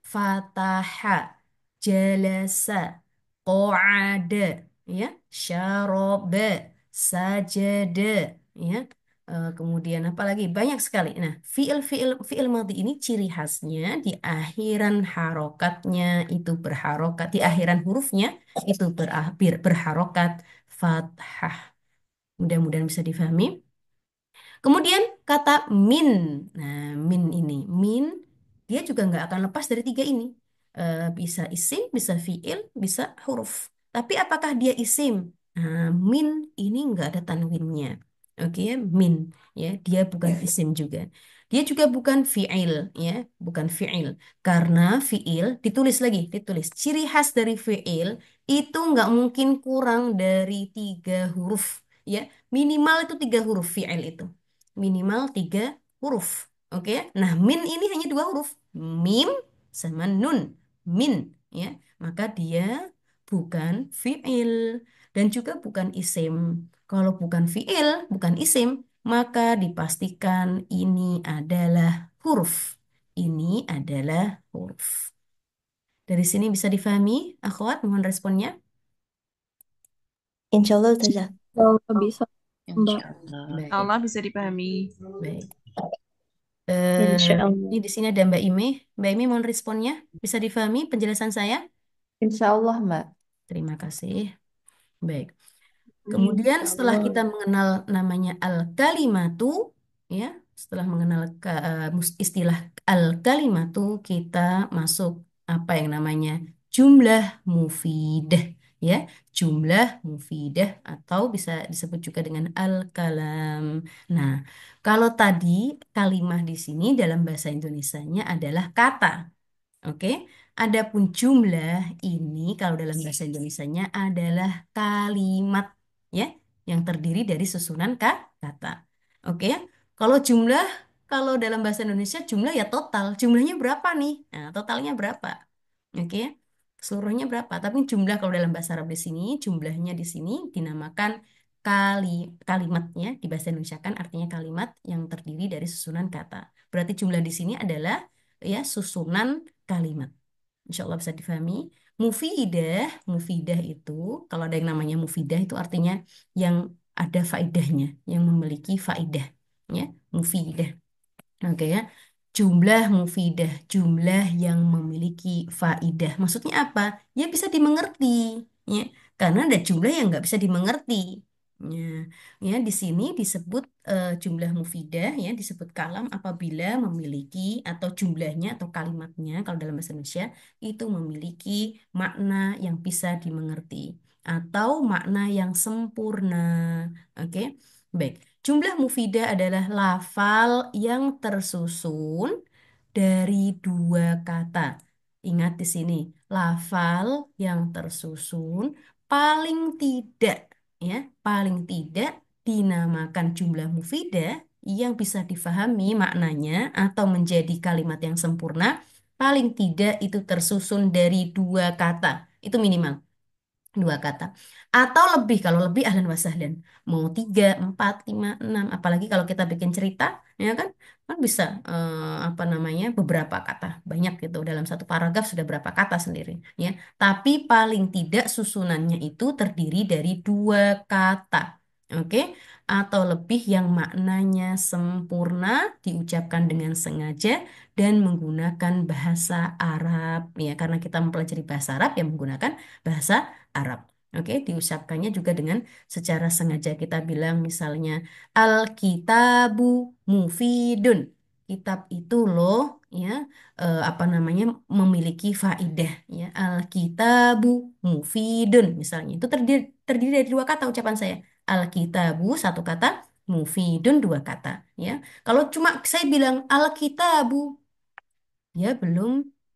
fataha, jalasa, qa'ada, ya, syaraba, sajada, ya. Kemudian apa lagi? Banyak sekali. Nah, fiil madhi ini ciri khasnya di akhiran harokatnya itu berharokat, di akhiran hurufnya itu berharokat fathah. Mudah-mudahan bisa difahami. Kemudian kata min. Nah, min ini, min dia juga nggak akan lepas dari tiga ini. Bisa isim, bisa fiil, bisa huruf. Tapi apakah dia isim? Nah, min ini nggak ada tanwinnya. Oke, ya, min ya, dia bukan isim juga. Dia juga bukan fiil ya, bukan fiil. Karena fiil ditulis lagi, ditulis. Ciri khas dari fiil itu nggak mungkin kurang dari tiga huruf ya. Minimal itu tiga huruf fiil itu minimal tiga huruf. Oke, nah min ini hanya dua huruf, mim sama nun, min, ya. Maka dia bukan fiil dan juga bukan isim. Kalau bukan fiil, bukan isim, maka dipastikan ini adalah huruf. Ini adalah huruf. Dari sini bisa difahami, akhwat, mohon responnya. Insya Allah Ustazah. Kalau bisa, Mbak. Insya Allah. Baik, Allah bisa dipahami. baik. Insya Ini Allah. di sini ada Mbak Ime. Mbak Ime mohon responnya. Bisa difahami penjelasan saya? Insya Allah Mbak. Terima kasih. Baik. Kemudian Insya setelah kita Allah. mengenal namanya al-kalimatu, ya, setelah mengenal istilah al-kalimatu, kita masuk apa yang namanya jumlah mufidah, ya, jumlah mufidah atau bisa disebut juga dengan al-kalam. Nah, kalau tadi kalimah di sini dalam bahasa Indonesianya adalah kata. Oke, adapun jumlah ini kalau dalam bahasa Indonesianya adalah kalimat, ya, yang terdiri dari susunan kata. Oke, kalau jumlah, kalau dalam bahasa Indonesia jumlah ya total. Jumlahnya berapa nih? Nah, totalnya berapa? Oke, seluruhnya berapa? Tapi jumlah kalau dalam bahasa Arab di sini, jumlahnya di sini dinamakan kali kalimatnya di bahasa Indonesia kan artinya kalimat yang terdiri dari susunan kata. Berarti jumlah di sini adalah ya susunan kalimat. Insya Allah bisa difahami. Mufidah, mufidah itu, kalau ada yang namanya mufidah itu artinya yang ada faidahnya, yang memiliki faidah. Ya, mufidah. Oke ya. Jumlah mufidah, jumlah yang memiliki faidah. Maksudnya apa? Ya bisa dimengerti. Ya, karena ada jumlah yang nggak bisa dimengerti. Ya, ya di sini disebut jumlah mufidah, ya disebut kalam apabila memiliki atau jumlahnya atau kalimatnya kalau dalam bahasa Indonesia itu memiliki makna yang bisa dimengerti atau makna yang sempurna. Oke, baik. Jumlah mufidah adalah lafal yang tersusun dari dua kata. Ingat di sini, lafal yang tersusun paling tidak, ya, paling tidak dinamakan jumlah mufidah yang bisa difahami maknanya atau menjadi kalimat yang sempurna. Paling tidak itu tersusun dari dua kata. Itu minimal dua kata atau lebih, kalau lebih ahlan wa sahlan, mau tiga empat lima enam, apalagi kalau kita bikin cerita, ya kan, kan bisa apa namanya beberapa kata banyak gitu dalam satu paragraf sudah berapa kata sendiri, ya, tapi paling tidak susunannya itu terdiri dari dua kata, oke, atau lebih yang maknanya sempurna diucapkan dengan sengaja dan menggunakan bahasa Arab, ya, karena kita mempelajari bahasa Arab yang menggunakan bahasa Arab. Oke, diucapkannya juga dengan secara sengaja kita bilang misalnya Al-kitabu mufidun. Kitab itu loh, ya, apa namanya memiliki faidah, ya. Al-kitabu mufidun misalnya. Itu terdiri dari dua kata ucapan saya. Al-kitabu satu kata, mufidun dua kata, ya. Kalau cuma saya bilang Al-kitabu, dia belum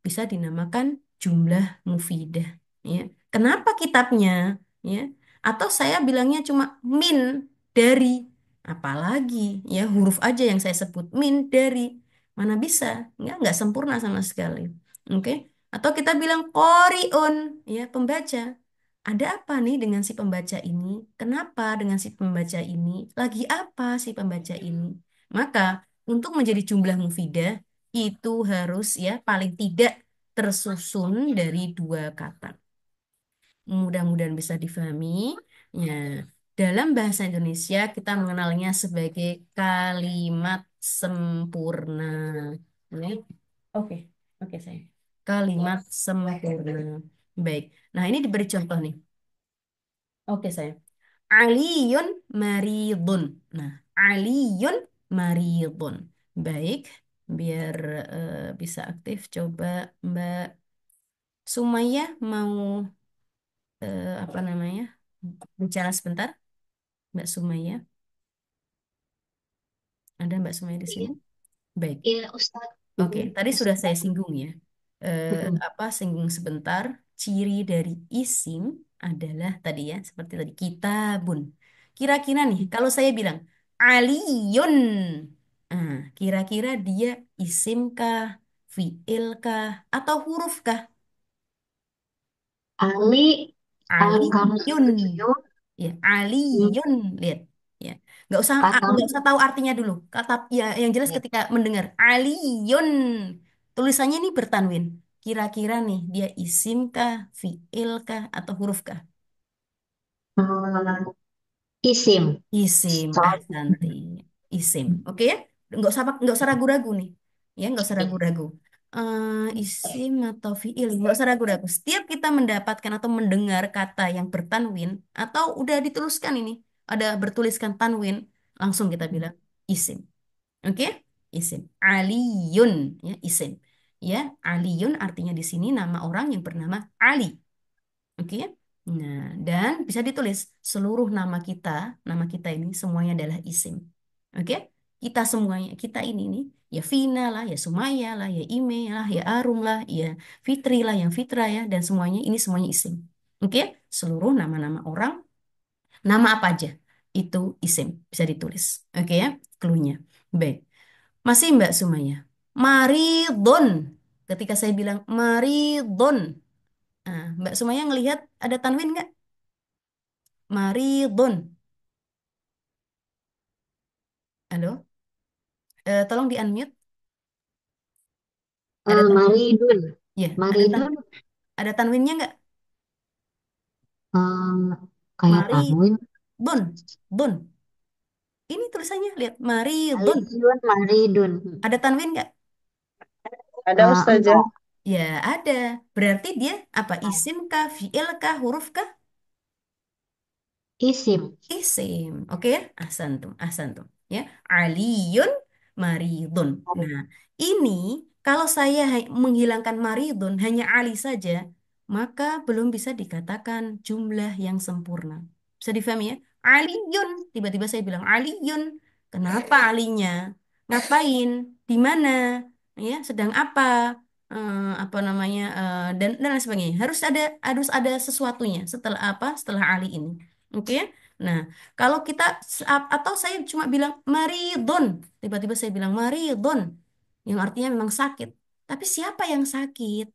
bisa dinamakan jumlah mufidah, ya. Kenapa kitabnya, ya, atau saya bilangnya cuma min, dari, apalagi ya huruf aja yang saya sebut min dari, mana bisa, nggak sempurna sama sekali, oke. Atau kita bilang qoriun, ya, pembaca. Ada apa nih dengan si pembaca ini? Kenapa dengan si pembaca ini? Lagi apa si pembaca ini? Maka untuk menjadi jumlah mufidah itu harus ya paling tidak tersusun dari dua kata. Mudah-mudahan bisa difahami. Ya, dalam bahasa Indonesia kita mengenalnya sebagai kalimat sempurna. Ya. Oke, oke saya. Kalimat sempurna. Baik. Nah, ini diberi contoh nih. Oke saya. Aliyun maridun. Nah, Aliyun maridun. Baik, biar bisa aktif, coba Mbak Sumayyah mau apa namanya bicara sebentar. Mbak Sumayyah, ada Mbak Sumayyah di sini? Baik. Iya, Ustadz. Oke, tadi sudah saya Ustadz. singgung ya. Apa singgung sebentar, ciri dari isim adalah tadi ya, seperti tadi kitabun. Kira-kira nih, kalau saya bilang aliyun, kira-kira dia isim kah, fiil kah, atau huruf kah? Ali Aliyun, Al-Kamsiyun. ya, aliyun, lihat, ya, nggak usah tahu artinya dulu. Kata ya, yang jelas Ya. ketika mendengar aliyun, tulisannya ini bertanwin. Kira-kira nih dia isim kah, fiil kah, atau huruf kah? Hmm, Isim. Isim, Soal ahsanti, isim. Oke ya, nggak usah ragu-ragu nih, ya, nggak usah isim. ragu-ragu. Isim atau fiil, nggak usah ragu-ragu. Setiap kita mendapatkan atau mendengar kata yang bertanwin atau udah dituliskan ini, ada bertuliskan tanwin, langsung kita bilang isim. Oke? Isim. Aliyun, ya, isim. Ya, Aliyun artinya di sini nama orang yang bernama Ali. Oke? Nah, dan bisa ditulis seluruh nama kita ini semuanya adalah isim. Oke? Kita semuanya, kita ini nih, ya Vina lah, ya Sumaya lah, ya Ime lah, ya Arum lah, ya Fitri lah, yang Fitra ya, dan semuanya ini semuanya isim. Oke? Seluruh nama-nama orang, nama apa aja itu isim bisa ditulis. Oke ya? Cluenya. Baik. Masih Mbak Sumaya. Maridon. Ketika saya bilang maridon, nah, Mbak Sumaya ngelihat ada tanwin nggak? Maridun. Halo? Tolong di unmute. Ada tan Maridun. ya, Maridun. ada tanwinnya nggak? eh, Kayak tanwin. Maridun. Dun. Ini tulisannya lihat maridun. Aliyun, Maridun. Ada tanwin nggak? Ada Ustazah. Enggak. Ya, ada. Berarti dia apa? Isim kah, fiil kah, huruf kah? Isim. Isim. Oke ya? Ahsantum, ahsantum. Ya, Aliyun maridun. Nah, ini kalau saya menghilangkan maridun hanya Ali saja, maka belum bisa dikatakan jumlah yang sempurna. Bisa difahami ya? Aliyun. Tiba-tiba saya bilang Aliyun. Kenapa alinya? Ngapain? Di mana? Ya, sedang apa? Apa namanya? Dan lain sebagainya. Harus ada sesuatunya setelah apa? Setelah Ali ini. Oke ya? Nah, kalau kita atau saya cuma bilang maridun, tiba-tiba saya bilang maridun, yang artinya memang sakit. Tapi siapa yang sakit?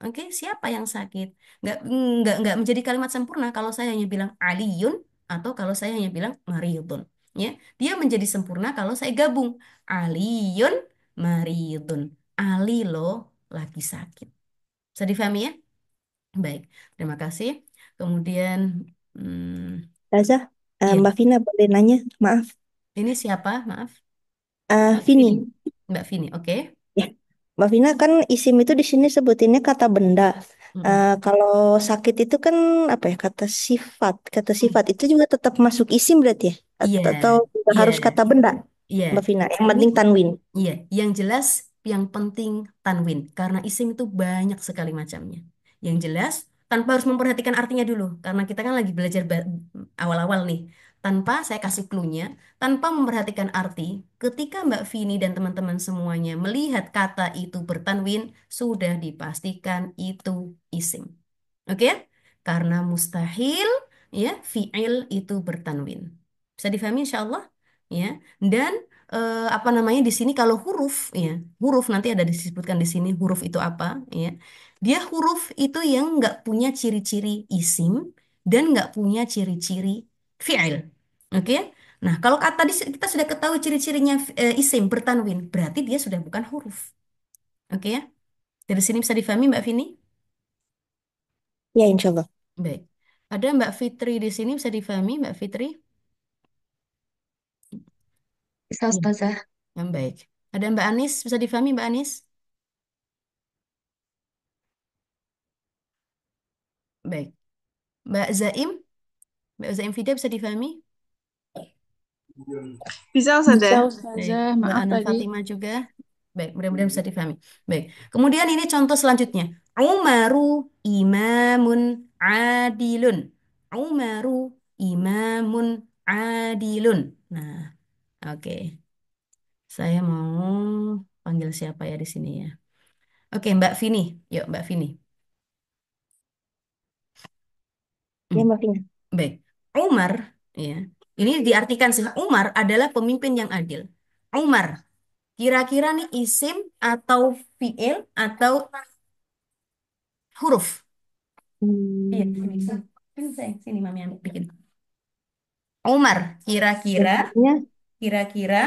Oke, siapa yang sakit? Nggak menjadi kalimat sempurna kalau saya hanya bilang aliyun atau kalau saya hanya bilang maridun. Ya, dia menjadi sempurna kalau saya gabung aliyun maridun. Ali loh lagi sakit. Bisa difahami ya? Baik, terima kasih. Kemudian, Raza, iya. Mbak Vina boleh nanya? Maaf. Ini siapa? Maaf. Vini. Vini. Mbak Vini. Oke. Ya. Mbak Vina kan isim itu di sini sebutinnya kata benda. Mm-mm. Kalau sakit itu kan apa ya? Kata sifat. Kata Mm. sifat itu juga tetap masuk isim berarti ya? Iya. Atau juga Iya. harus kata benda? Iya. Mbak Vina, yang Ini penting tanwin. iya. Yang jelas yang penting tanwin. Karena isim itu banyak sekali macamnya. Yang jelas tanpa harus memperhatikan artinya dulu. Karena kita kan lagi belajar awal-awal nih. Tanpa saya kasih clue-nya, tanpa memperhatikan arti, ketika Mbak Vini dan teman-teman semuanya melihat kata itu bertanwin, sudah dipastikan itu isim. Oke ya? Karena mustahil ya fi'il itu bertanwin. Bisa difahami insya Allah ya. Dan apa namanya di sini kalau huruf ya, huruf nanti ada disebutkan di sini huruf itu apa ya. Dia huruf itu yang nggak punya ciri-ciri isim dan nggak punya ciri-ciri fi'il. Oke ya? Nah, kalau tadi kita sudah ketahui ciri-cirinya isim bertanwin, berarti dia sudah bukan huruf. Oke ya? Dari sini bisa difahami Mbak Vini? Ya, insya Allah. Baik. Ada Mbak Fitri di sini bisa difahami Mbak Fitri? Bisa Ya. Ustazah. Yang baik. Ada Mbak Anis bisa difahami Mbak Anis? Baik. Mbak Zaim, Mbak Zaim Fida bisa difahami? Bisa Bisa Ustazah. Baik. Ustazah, Mbak maaf Ana tadi. Fatimah juga. Baik, mudah-mudahan bisa difahami. Baik. Kemudian ini contoh selanjutnya. Umaru imamun adilun. Umaru imamun adilun. Nah, oke. Saya mau panggil siapa ya di sini ya? Oke, Mbak Vini. Yuk, Mbak Vini. Ya, Hmm. Mbak Vina. Baik, Umar, ya, ini diartikan sih Umar adalah pemimpin yang adil. Umar, kira-kira nih isim atau fiil atau huruf? Iya, sini, Hmm, sini, sayang. Sini mami ambil bikin. Umar, kira-kira, Sebenarnya kira-kira,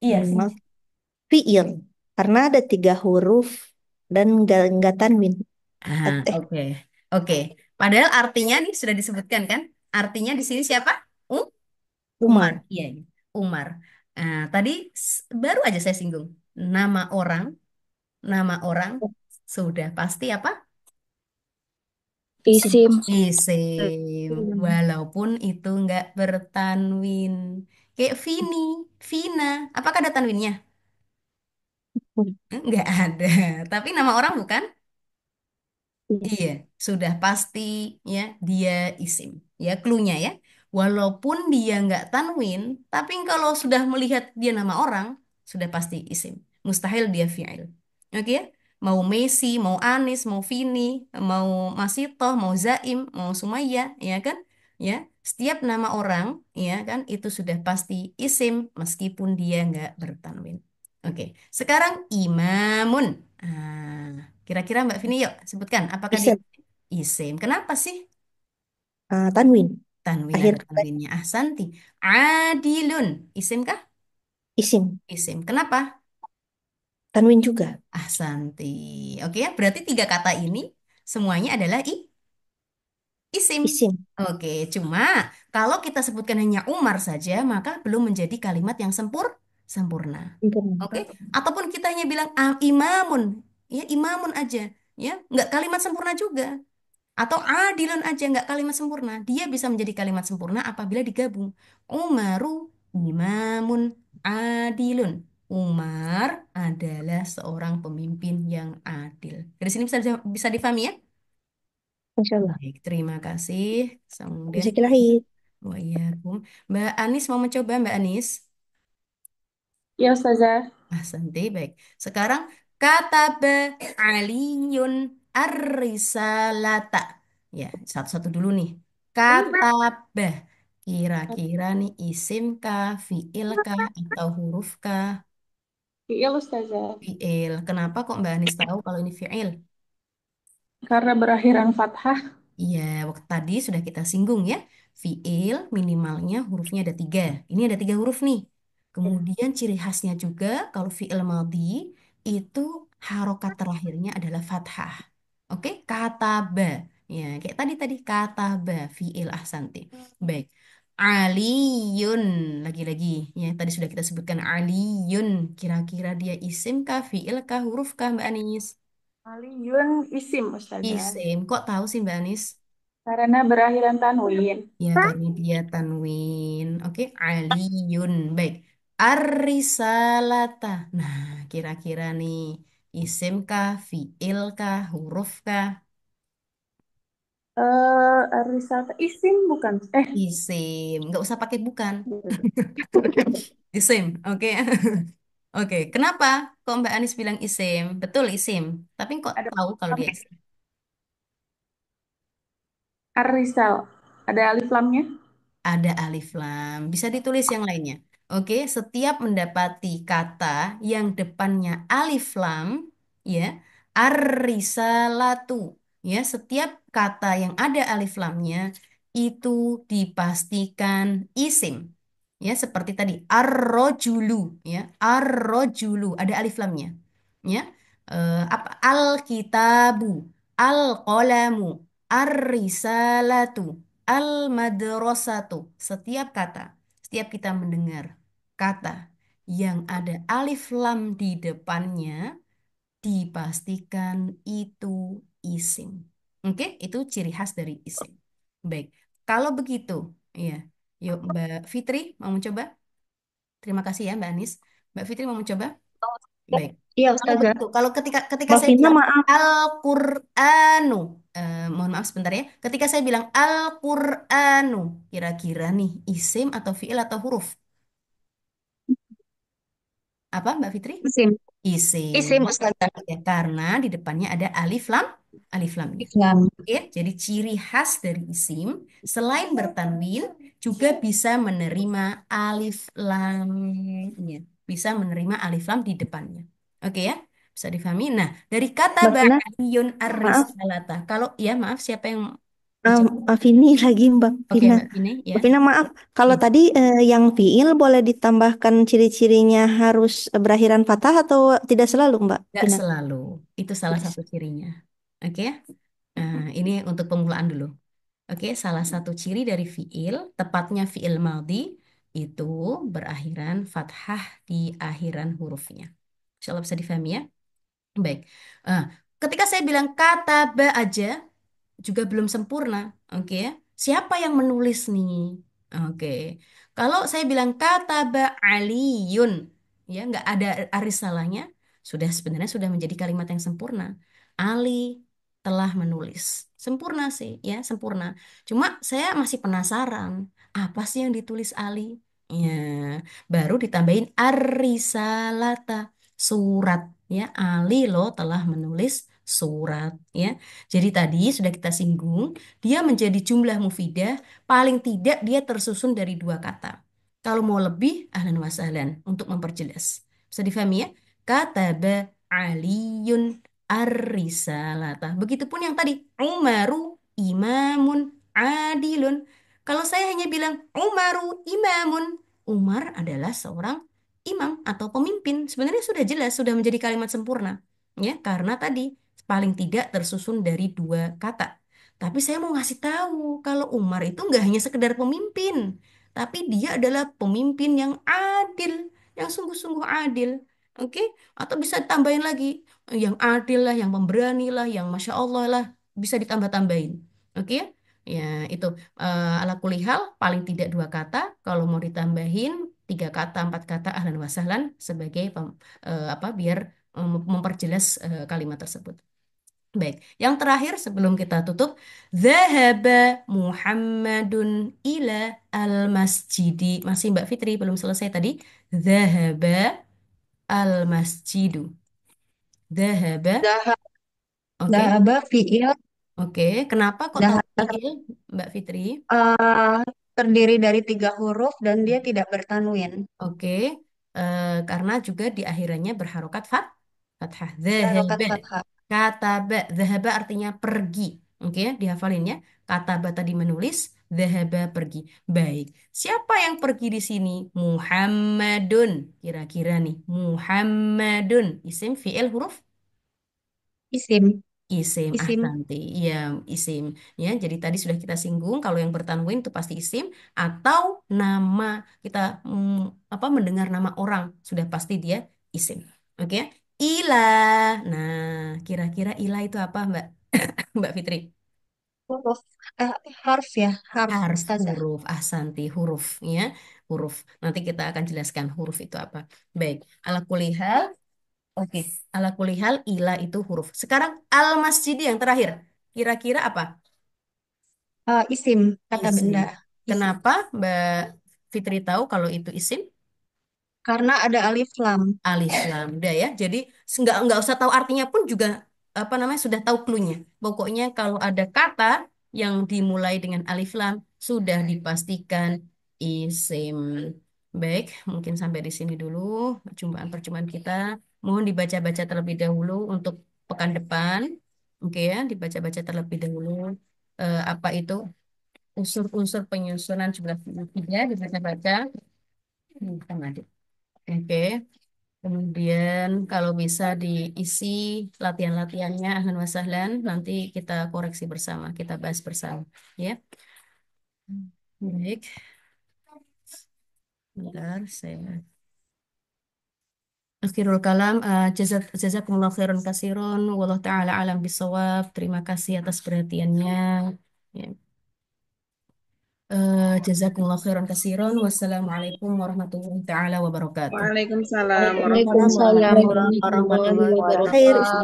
iya sini. fiil. Karena ada 3 huruf dan nggak tanwin. Ah, oke, oke. Padahal artinya nih sudah disebutkan kan? Artinya di sini siapa? Umar, Umar. iya, iya. Umar. Tadi baru aja saya singgung nama orang nama orang sudah pasti apa? Isim. Isim. Walaupun itu nggak bertanwin. Kayak Vini, Vina. Apakah ada tanwinnya? Nggak ada. Tapi nama orang bukan? Iya, sudah pasti ya dia isim. Ya, cluenya ya. Walaupun dia nggak tanwin, tapi kalau sudah melihat dia nama orang, sudah pasti isim. Mustahil dia fi'il. Oke ya? Mau Messi, mau Anis, mau Vini, mau Masitoh, mau Zaim, mau Sumaya, ya kan? Ya, setiap nama orang, ya kan, itu sudah pasti isim meskipun dia nggak bertanwin. Oke, sekarang imamun. Kira-kira Mbak Vini, yuk sebutkan apakah dia Isim. isim? Kenapa sih? Tanwin. Tanwin Akhir ada kata tanwinnya. Ahsanti. Adilun. Isim kah? isim. Isim. Kenapa? Tanwin juga. Ahsanti. Oke ya, berarti tiga kata ini semuanya adalah isim. Isim. Oke, cuma kalau kita sebutkan hanya Umar saja, maka belum menjadi kalimat yang sempurna. Sempurna. Oke, ataupun kita hanya bilang imamun, ya imamun aja, ya nggak kalimat sempurna juga. Atau adilun aja nggak kalimat sempurna. Dia bisa menjadi kalimat sempurna apabila digabung. Umaru imamun adilun. Umar adalah seorang pemimpin yang adil. Dari sini bisa difahami ya? Insya Allah. Baik, terima kasih. Kemudian Bismillahirrahmanirrahim. Waalaikumsalam. Mbak Anis mau mencoba Mbak Anis? Ya Ustazah. Santai, baik. Sekarang kataba Aliyun ar-risalata. Ya, satu-satu dulu nih. Kataba. Kira-kira nih isim kah, fiil kah, atau huruf kah? Iya Ustazah. Fiil. Kenapa kok Mbak Anis tahu kalau ini fiil? Karena berakhiran fathah. Iya, waktu tadi sudah kita singgung ya. Fiil minimalnya hurufnya ada tiga. Ini ada tiga huruf nih. Kemudian ciri khasnya juga kalau fiil madhi itu harokat terakhirnya adalah fathah. Oke, kata ba. Ya, kayak tadi kata ba, fiil ahsanti. Baik. Aliyun lagi-lagi ya tadi sudah kita sebutkan aliyun kira-kira dia isim kah fiil kah huruf kah Mbak Anis? Aliyun isim Ustazah. Isim kok tahu sih Mbak Anis? Karena berakhiran tanwin. Ya, karena dia tanwin. Oke, aliyun. Baik. Ar-risalata. Nah, kira-kira nih, isim kah, fiil kah, huruf kah? Arisata isim bukan? Isim. Nggak usah pakai bukan. Isim. Oke. Oke, kenapa kok Mbak Anis bilang isim? Betul isim. Tapi kok Ada tahu kalau dia isim? Arisal. Ada alif lamnya? Ada alif lam. Bisa ditulis yang lainnya. Oke, setiap mendapati kata yang depannya alif lam, ya, ar-risalatu. Ya, setiap kata yang ada alif lamnya itu dipastikan isim. Ya, seperti tadi ar-rojulu, ya, ar-rojulu ada alif lamnya. Ya. Apa al-kitabu, al-qalamu, ar-risalatu. Al-madrasatu. Setiap kita mendengar kata yang ada alif lam di depannya, dipastikan itu isim. Oke, itu ciri khas dari isim. Baik, kalau begitu, ya, yuk Mbak Fitri mau mencoba? Terima kasih ya Mbak Anis. Mbak Fitri mau mencoba? Baik. Iya, Kalau Ustazah. begitu, kalau ketika Mbak saya Vina bilang maaf. Al-Qur'anu, mohon maaf sebentar ya. Ketika saya bilang Al-Qur'anu, kira-kira nih isim atau fiil atau huruf? Apa Mbak Fitri? Isim. Isim. Isim, Ustazah. Ya, karena di depannya ada alif lamnya. Islam. Ya, jadi ciri khas dari isim selain bertanwin juga bisa menerima alif lamnya, bisa menerima alif lam di depannya. Oke ya, bisa difahami. Nah, dari kata Mbak Vina, ba'iyun maaf. ar-risalata. Kalau ya maaf siapa yang bicara? Mbak Vini lagi, Mbak Oke Vina. Mbak Vini ya. Mbak Vina, maaf. Kalau Ya, tadi yang fiil boleh ditambahkan ciri-cirinya harus berakhiran fathah atau tidak selalu, Mbak nggak Vina? selalu. Itu salah Tidak. satu cirinya. Oke ya. Nah, ini untuk pemulaan dulu. Oke, salah satu ciri dari fiil, tepatnya fiil madhi, itu berakhiran fathah di akhiran hurufnya. Insya Allah bisa difahami ya? Baik. Ah, ketika saya bilang kata ba aja juga belum sempurna, oke ya. Siapa yang menulis nih? Oke. Kalau saya bilang kata ba Aliyun, ya nggak ada aris salahnya, sudah sebenarnya sudah menjadi kalimat yang sempurna. Ali telah menulis. Sempurna sih, ya sempurna. Cuma saya masih penasaran, apa sih yang ditulis Ali? Ya, baru ditambahin arisalata, surat. Ya, Ali loh telah menulis surat. Ya, jadi tadi sudah kita singgung, dia menjadi jumlah mufidah, paling tidak dia tersusun dari dua kata. Kalau mau lebih, ahlan wa sahlan untuk memperjelas. Bisa difahami ya? Kataba Aliyun ar-risalata. Begitupun yang tadi, Umaru imamun adilun. Kalau saya hanya bilang Umaru imamun, Umar adalah seorang imam atau pemimpin. Sebenarnya sudah jelas, sudah menjadi kalimat sempurna. Ya, karena tadi paling tidak tersusun dari dua kata. Tapi saya mau ngasih tahu kalau Umar itu nggak hanya sekedar pemimpin, tapi dia adalah pemimpin yang adil, yang sungguh-sungguh adil. Oke? Atau bisa tambahin lagi, yang adil lah, yang pemberani lah, yang masya Allah lah, bisa ditambah-tambahin. Oke? Ya, itu ala kulihal paling tidak dua kata, kalau mau ditambahin tiga kata, empat kata, ahlan wa sahlan sebagai apa biar memperjelas kalimat tersebut. Baik, yang terakhir sebelum kita tutup, Zahaba Muhammadun ila al-masjidi. Masih Mbak Fitri belum selesai tadi. Zahaba al-masjidu. Zahaba, Dahab, oke. dahaba fiil, Oke, kenapa kok tahu dahab fiil, Mbak Fitri? eh, terdiri dari tiga huruf dan dia tidak bertanwin. Oke, karena juga di akhirannya berharokat fathah. Harokat Zahaba. fathah. Kata ba, zahaba artinya pergi. Oke ya, dihafalin ya. Kata ba tadi menulis, zahaba pergi. Baik, siapa yang pergi di sini? Muhammadun. Kira-kira nih, Muhammadun. Isim, fi'il, huruf? Isim, Isim, isim. ahsanti. Iya, isim. Ya, jadi tadi sudah kita singgung kalau yang bertanwin itu pasti isim atau nama kita apa mendengar nama orang sudah pasti dia isim. Oke? Ila. Nah, kira-kira ila itu apa, Mbak? Mbak Fitri? Huruf, eh, harf ya, harf, Harf, Ustazah. huruf, ahsanti, huruf ya. Huruf. Nanti kita akan jelaskan huruf itu apa. Baik, ala kulihal. Oke, ala kulihal ila itu huruf. Sekarang al masjid yang terakhir. Kira-kira apa? Isim, kata Isim. benda. Isim. Kenapa Mbak Fitri tahu kalau itu isim? Karena ada alif lam. Alif lam. Udah ya. Jadi nggak usah tahu artinya pun juga apa namanya sudah tahu cluenya. Pokoknya kalau ada kata yang dimulai dengan alif lam sudah dipastikan isim. Baik, mungkin sampai di sini dulu perjumpaan-perjumpaan kita. Mohon dibaca-baca terlebih dahulu untuk pekan depan. Oke ya, dibaca-baca terlebih dahulu. Apa itu unsur-unsur penyusunan jumlah fi'ilnya dibaca-baca. Sama adik. Oke. Kemudian kalau bisa diisi latihan-latihannya ahlan wa sahlan, nanti kita koreksi bersama, kita bahas bersama, ya. Baik, bentar saya akhirul kalam, jazakumullah khairan kasiron, wallahu taala alam bisawab. Terima kasih atas perhatiannya. Ya. Jazakumullah khairan kasiron. Wassalamualaikum warahmatullahi taala wabarakatuh. Waalaikumsalam Waalaikumsalam warahmatullahi Waalaikumsalam wabarakatuh. warahmatullahi warahmatullahi wabarakatuh. wabarakatuh.